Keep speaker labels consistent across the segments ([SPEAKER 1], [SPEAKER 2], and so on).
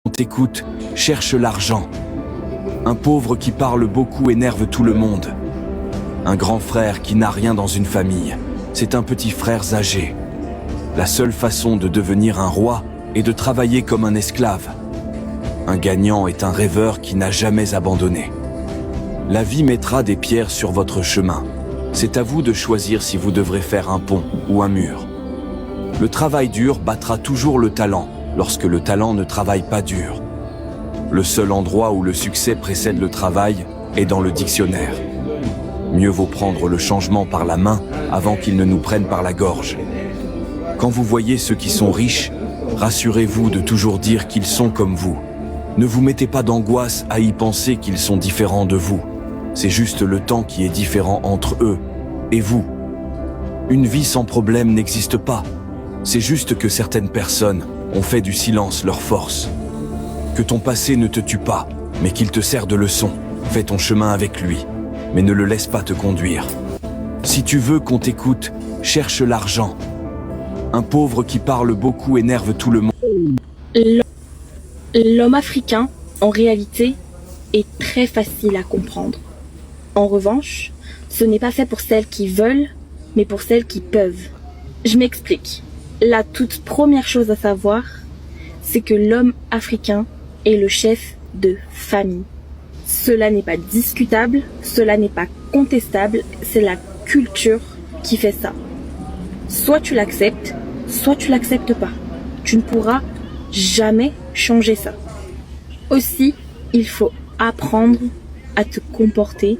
[SPEAKER 1] On t'écoute, cherche l'argent. Un pauvre qui parle beaucoup énerve tout le monde. Un grand frère qui n'a rien dans une famille, c'est un petit frère âgé. La seule façon de devenir un roi est de travailler comme un esclave. Un gagnant est un rêveur qui n'a jamais abandonné. La vie mettra des pierres sur votre chemin. C'est à vous de choisir si vous devrez faire un pont ou un mur. Le travail dur battra toujours le talent, lorsque le talent ne travaille pas dur. Le seul endroit où le succès précède le travail est dans le dictionnaire. Mieux vaut prendre le changement par la main avant qu'il ne nous prenne par la gorge. Quand vous voyez ceux qui sont riches, rassurez-vous de toujours dire qu'ils sont comme vous. Ne vous mettez pas d'angoisse à y penser qu'ils sont différents de vous. C'est juste le temps qui est différent entre eux et vous. Une vie sans problème n'existe pas. C'est juste que certaines personnes ont fait du silence leur force. Que ton passé ne te tue pas, mais qu'il te sert de leçon. Fais ton chemin avec lui, mais ne le laisse pas te conduire. Si tu veux qu'on t'écoute, cherche l'argent. Un pauvre qui parle beaucoup énerve tout le monde.
[SPEAKER 2] L'homme africain, en réalité, est très facile à comprendre. En revanche, ce n'est pas fait pour celles qui veulent, mais pour celles qui peuvent. Je m'explique. La toute première chose à savoir, c'est que l'homme africain est le chef de famille. Cela n'est pas discutable, cela n'est pas contestable, c'est la culture qui fait ça. Soit tu l'acceptes, soit tu l'acceptes pas. Tu ne pourras jamais changer ça. Aussi, il faut apprendre à te comporter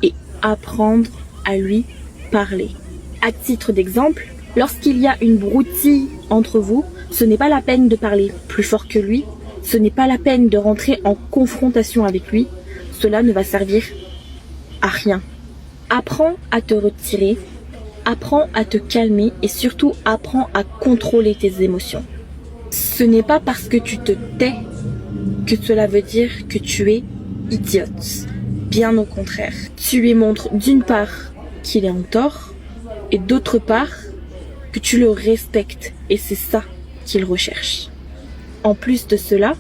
[SPEAKER 2] et apprendre à lui parler. À titre d'exemple, lorsqu'il y a une broutille entre vous, ce n'est pas la peine de parler plus fort que lui, ce n'est pas la peine de rentrer en confrontation avec lui, cela ne va servir à rien. Apprends à te retirer, apprends à te calmer et surtout apprends à contrôler tes émotions. Ce n'est pas parce que tu te tais que cela veut dire que tu es idiote. Bien au contraire. Tu lui montres d'une part qu'il est en tort et d'autre part que tu le respectes et c'est ça qu'il recherche. En plus de cela,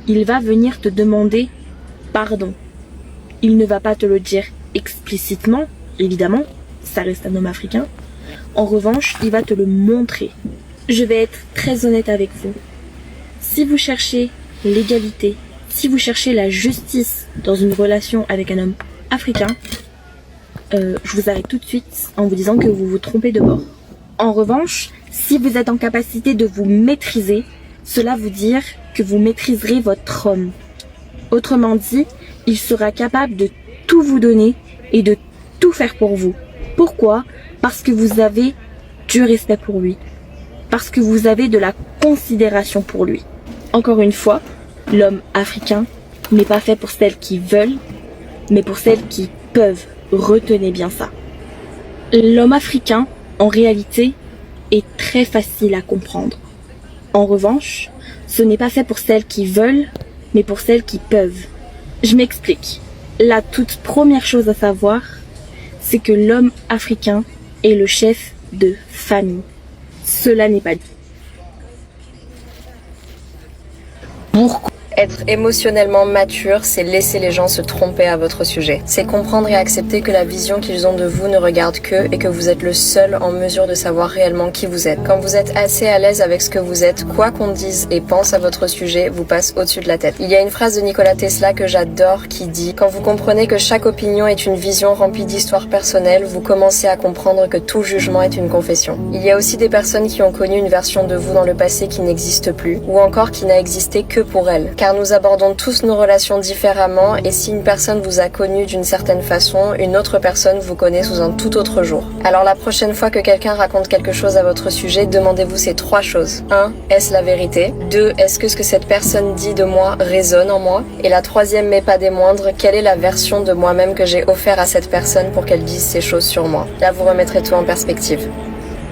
[SPEAKER 2] il va venir te demander pardon. Il ne va pas te le dire explicitement, évidemment, ça reste un homme africain. En revanche, il va te le montrer. Je vais être très honnête avec vous. Si vous cherchez l'égalité, si vous cherchez la justice dans une relation avec un homme africain, je vous arrête tout de suite en vous disant que vous vous trompez de bord. En revanche, si vous êtes en capacité de vous maîtriser, cela veut dire que vous maîtriserez votre homme. Autrement dit, il sera capable de tout vous donner et de tout faire pour vous. Pourquoi ? Parce que vous avez du respect pour lui. Parce que vous avez de la considération pour lui. Encore une fois, l'homme africain n'est pas fait pour celles qui veulent, mais pour celles qui peuvent. Retenez bien ça. L'homme africain, en réalité, est très facile à comprendre. En revanche, ce n'est pas fait pour celles qui veulent, mais pour celles qui peuvent. Je m'explique. La toute première chose à savoir, c'est que l'homme africain est le chef de famille. Cela n'est pas dit.
[SPEAKER 3] Pourquoi être émotionnellement mature, c'est laisser les gens se tromper à votre sujet. C'est comprendre et accepter que la vision qu'ils ont de vous ne regarde qu'eux et que vous êtes le seul en mesure de savoir réellement qui vous êtes. Quand vous êtes assez à l'aise avec ce que vous êtes, quoi qu'on dise et pense à votre sujet vous passe au-dessus de la tête. Il y a une phrase de Nikola Tesla que j'adore qui dit « Quand vous comprenez que chaque opinion est une vision remplie d'histoires personnelles, vous commencez à comprendre que tout jugement est une confession. » Il y a aussi des personnes qui ont connu une version de vous dans le passé qui n'existe plus, ou encore qui n'a existé que pour elles. Car nous abordons tous nos relations différemment et si une personne vous a connu d'une certaine façon, une autre personne vous connaît sous un tout autre jour. Alors la prochaine fois que quelqu'un raconte quelque chose à votre sujet, demandez-vous ces 3 choses. 1. Est-ce la vérité ? 2. Est-ce que ce que cette personne dit de moi résonne en moi ? Et la troisième, mais pas des moindres, quelle est la version de moi-même que j'ai offert à cette personne pour qu'elle dise ces choses sur moi ? Là, vous remettrez tout en perspective.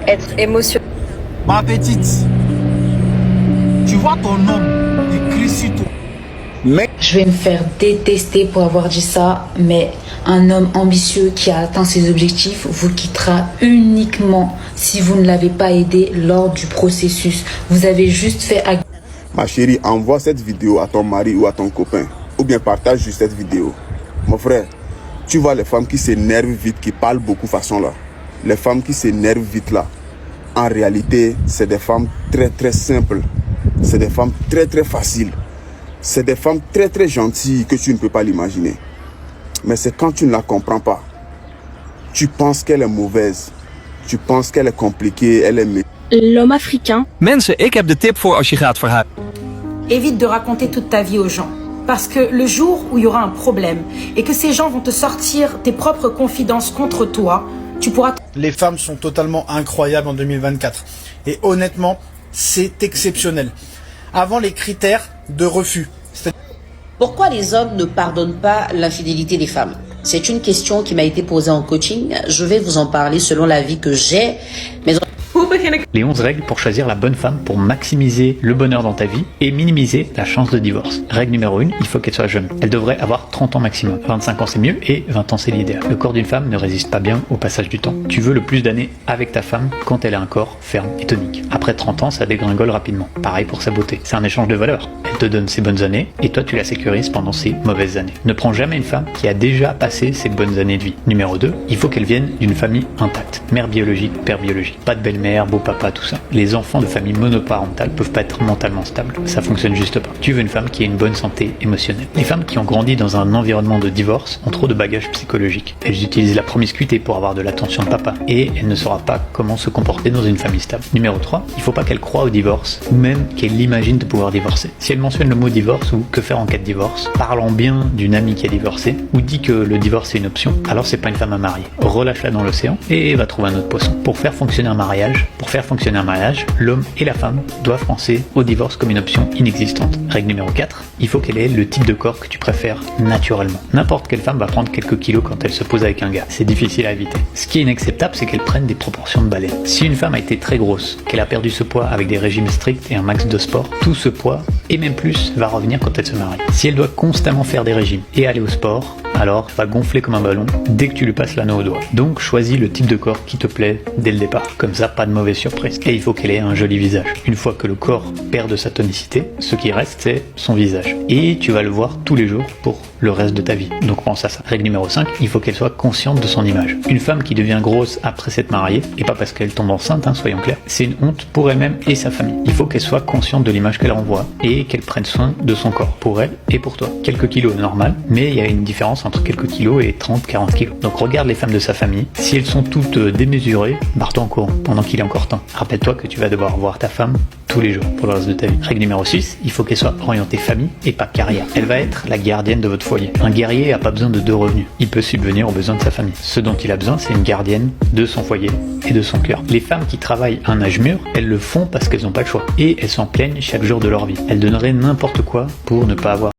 [SPEAKER 3] Être émotionnel.
[SPEAKER 4] Ma petite, tu vois ton homme, il crie sur toi.
[SPEAKER 5] Mais je vais me faire détester pour avoir dit ça, mais un homme ambitieux qui a atteint ses objectifs vous quittera uniquement si vous ne l'avez pas aidé lors du processus. Vous avez juste fait
[SPEAKER 6] Ma chérie, envoie cette vidéo à ton mari ou à ton copain. Ou bien partage juste cette vidéo. Mon frère, tu vois les femmes qui s'énervent vite, qui parlent beaucoup façon là. Les femmes qui s'énervent vite là. En réalité, c'est des femmes très très simples. C'est des femmes très très faciles. C'est des femmes très très gentilles que tu ne peux pas l'imaginer. Mais c'est quand tu ne la comprends pas. Tu penses qu'elle est mauvaise. Tu penses qu'elle est compliquée, elle est...
[SPEAKER 2] L'homme africain.
[SPEAKER 7] Mensen, ik heb de tip voor als je gaat verhuizen.
[SPEAKER 8] Évite de raconter toute ta vie aux gens. Parce que le jour où il y aura un problème et que ces gens vont te sortir tes propres confidences contre toi, tu pourras...
[SPEAKER 9] Les femmes sont totalement incroyables en 2024. Et honnêtement, c'est exceptionnel. Avant les critères de refus.
[SPEAKER 10] Pourquoi les hommes ne pardonnent pas l'infidélité des femmes? C'est une question qui m'a été posée en coaching. Je vais vous en parler selon l'avis que j'ai. Mais...
[SPEAKER 11] Les 11 règles pour choisir la bonne femme pour maximiser le bonheur dans ta vie et minimiser la chance de divorce. Règle numéro 1, il faut qu'elle soit jeune. Elle devrait avoir 30 ans maximum. 25 ans c'est mieux et 20 ans c'est l'idéal. Le corps d'une femme ne résiste pas bien au passage du temps. Tu veux le plus d'années avec ta femme quand elle a un corps ferme et tonique. Après 30 ans, ça dégringole rapidement. Pareil pour sa beauté. C'est un échange de valeurs. Elle te donne ses bonnes années et toi tu la sécurises pendant ses mauvaises années. Ne prends jamais une femme qui a déjà passé ses bonnes années de vie. Numéro 2, il faut qu'elle vienne d'une famille intacte. Mère biologique, père biologique. Pas de belle-mère, beau papa, tout ça. Les enfants de famille monoparentale peuvent pas être mentalement stables. Ça fonctionne juste pas. Tu veux une femme qui ait une bonne santé émotionnelle. Les femmes qui ont grandi dans un environnement de divorce ont trop de bagages psychologiques. Elles utilisent la promiscuité pour avoir de l'attention de papa et elle ne saura pas comment se comporter dans une famille stable. Numéro 3, il faut pas qu'elle croie au divorce ou même qu'elle imagine de pouvoir divorcer. Si elle mentionne le mot divorce ou que faire en cas de divorce, parlant bien d'une amie qui a divorcé ou dit que le divorce est une option, alors c'est pas une femme à marier. Relâche-la dans l'océan et va trouver un autre poisson. Pour faire fonctionner un mariage, l'homme et la femme doivent penser au divorce comme une option inexistante. Règle numéro 4, il faut qu'elle ait le type de corps que tu préfères naturellement. N'importe quelle femme va prendre quelques kilos quand elle se pose avec un gars. C'est difficile à éviter. Ce qui est inacceptable, c'est qu'elle prenne des proportions de baleine. Si une femme a été très grosse, qu'elle a perdu ce poids avec des régimes stricts et un max de sport, tout ce poids, et même plus, va revenir quand elle se marie. Si elle doit constamment faire des régimes et aller au sport, alors elle va gonfler comme un ballon dès que tu lui passes l'anneau au doigt. Donc choisis le type de corps qui te plaît dès le départ. Comme ça, pas de mauvaise surprise. Et il faut qu'elle ait un joli visage. Une fois que le corps perd de sa tonicité, ce qui reste, c'est son visage. Et tu vas le voir tous les jours pour le reste de ta vie. Donc pense à ça. Règle numéro 5, il faut qu'elle soit consciente de son image. Une femme qui devient grosse après s'être mariée, et pas parce qu'elle tombe enceinte, soyons clairs, c'est une honte pour elle-même et sa famille. Il faut qu'elle soit consciente de l'image qu'elle renvoie et qu'elle prenne soin de son corps, pour elle et pour toi. Quelques kilos normal, mais il y a une différence entre quelques kilos et 30-40 kilos. Donc regarde les femmes de sa famille. Si elles sont toutes démesurées, barre-toi en courant pendant qu'il est encore temps. Rappelle-toi que tu vas devoir voir ta femme tous les jours pour le reste de ta vie. Règle numéro 6, il faut qu'elle soit orientée famille et pas carrière. Elle va être la gardienne de votre foyer. Un guerrier a pas besoin de 2 revenus. Il peut subvenir aux besoins de sa famille. Ce dont il a besoin, c'est une gardienne de son foyer et de son cœur. Les femmes qui travaillent à un âge mûr, elles le font parce qu'elles n'ont pas le choix. Et elles s'en plaignent chaque jour de leur vie. Elles donneraient n'importe quoi pour ne pas avoir